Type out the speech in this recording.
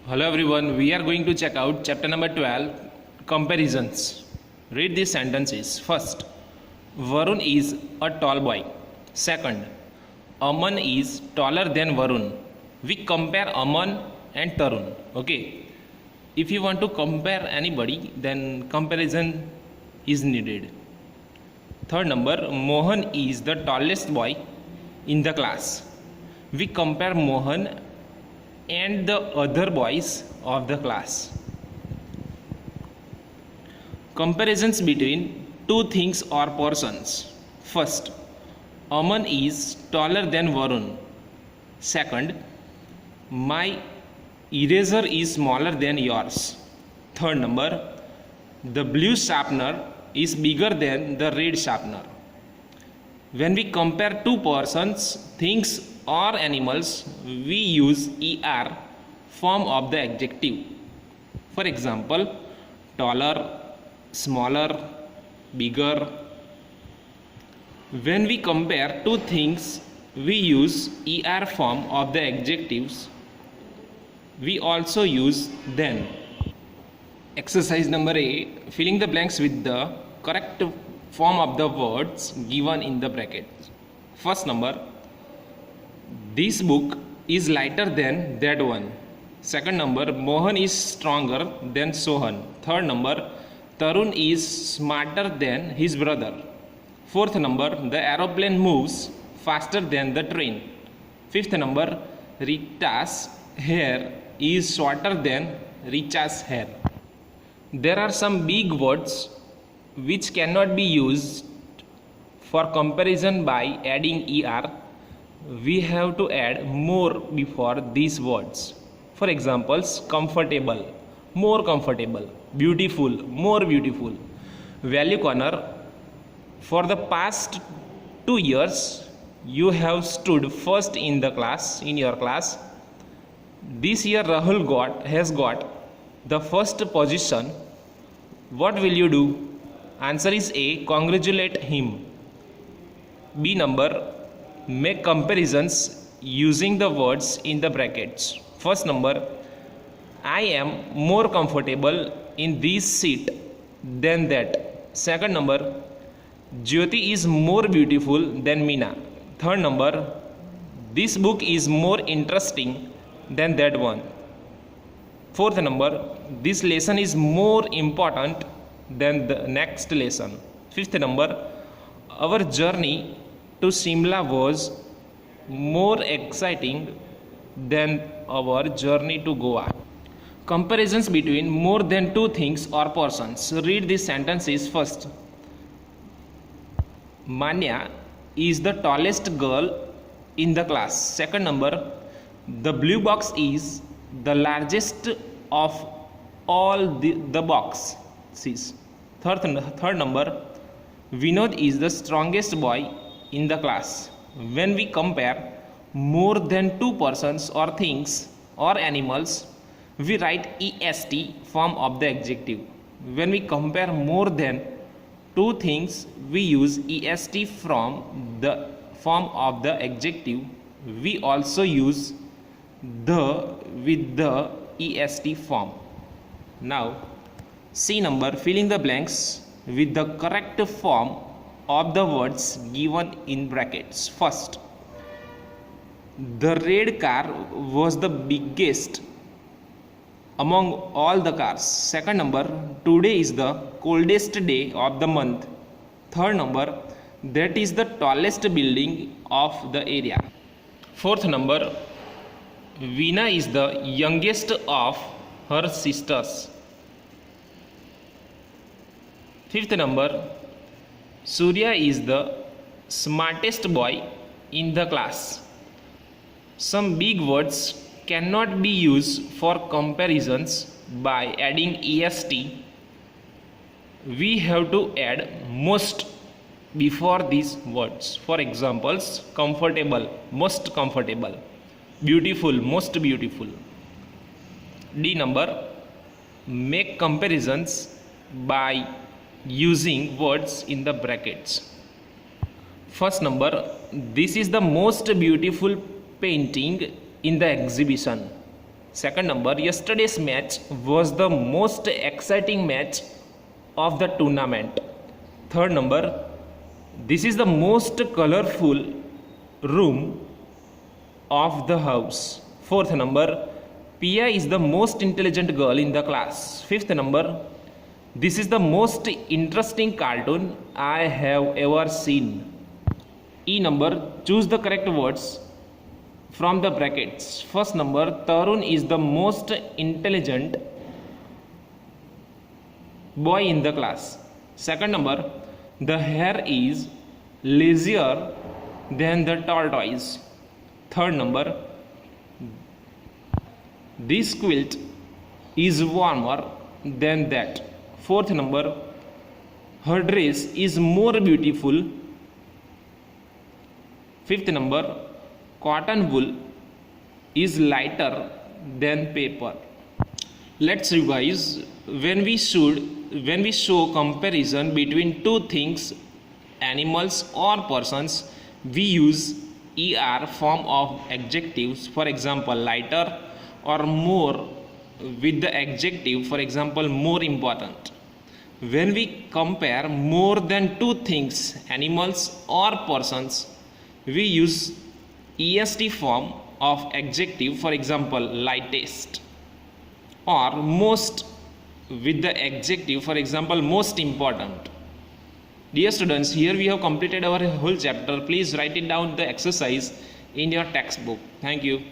Hello everyone, we are going to check out chapter number 12 comparisons. Read these sentences. First, Varun is a tall boy. Second, Aman is taller than Varun. We compare Aman and Tarun. Okay. If you want to compare anybody, then comparison is needed. Third number, Mohan is the tallest boy in the class. We compare Mohan and the other boys of the class. Comparisons between two things or persons. First, Aman is taller than Varun. Second, my eraser is smaller than yours. Third number, the blue sharpener is bigger than the red sharpener. When we compare two persons, things, or animals, we use er form of the adjective. For example, taller, smaller, bigger. When we compare two things, we use er form of the adjectives. We also use than. Exercise number 8, filling the blanks with the correct form of the words given in the brackets. First number, this book is lighter than that one. Second number, Mohan is stronger than Sohan. Third number, Tarun is smarter than his brother. Fourth number, the aeroplane moves faster than the train. Fifth number, Rita's hair is shorter than Richa's hair. There are some big words which cannot be used for comparison by adding er. We have to add more before these words. For examples, comfortable, more comfortable, beautiful, more beautiful. Value corner, for the past 2 years you have stood first in your class. This year Rahul has got the first position. What will you do? Answer is A, congratulate him. B number, make comparisons using the words in the brackets. First number, I am more comfortable in this seat than that. Second number, Jyoti is more beautiful than Meena. Third number, this book is more interesting than that one. Fourth number, this lesson is more important than the next lesson. Fifth number, our journey to Shimla was more exciting than our journey to Goa. Comparisons between more than two things or persons. Read these sentences first. Manya is the tallest girl in the class. Second number, the blue box is the largest of all the boxes. Third number, Vinod is the strongest boy in the class. When we compare more than two persons or things or animals, we write est form of the adjective. When we compare more than two things, we use est from the form of the adjective. We also use the with the est form. Now, C number, filling the blanks with the correct form of the words given in brackets. First, the red car was the biggest among all the cars. Second number, today is the coldest day of the month. Third number, that is the tallest building of the area. Fourth number, Veena is the youngest of her sisters. Fifth number, Surya is the smartest boy in the class. Some big words cannot be used for comparisons by adding est. We have to add most before these words. For examples, comfortable, most comfortable, beautiful, most beautiful. D number, make comparisons by using words in the brackets. First number, this is the most beautiful painting in the exhibition. Second number, yesterday's match was the most exciting match of the tournament. Third number, this is the most colorful room of the house. Fourth number, Pia is the most intelligent girl in the class. Fifth number, this is the most interesting cartoon I have ever seen. E number, choose the correct words from the brackets. First number, Tarun is the most intelligent boy in the class. Second number, the hare is lazier than the tortoise. Third number, this quilt is warmer than that. Fourth number, her dress is more beautiful. Fifth number, cotton wool is lighter than paper. Let's revise. When we show comparison between two things, animals or persons, we use er form of adjectives. For example, lighter or more with the adjective, for example, more important. When we compare more than two things, animals or persons, we use est form of adjective, for example, lightest, or most with the adjective, for example, most important. Dear students, here we have completed our whole chapter. Please write it down the exercise in your textbook. Thank you.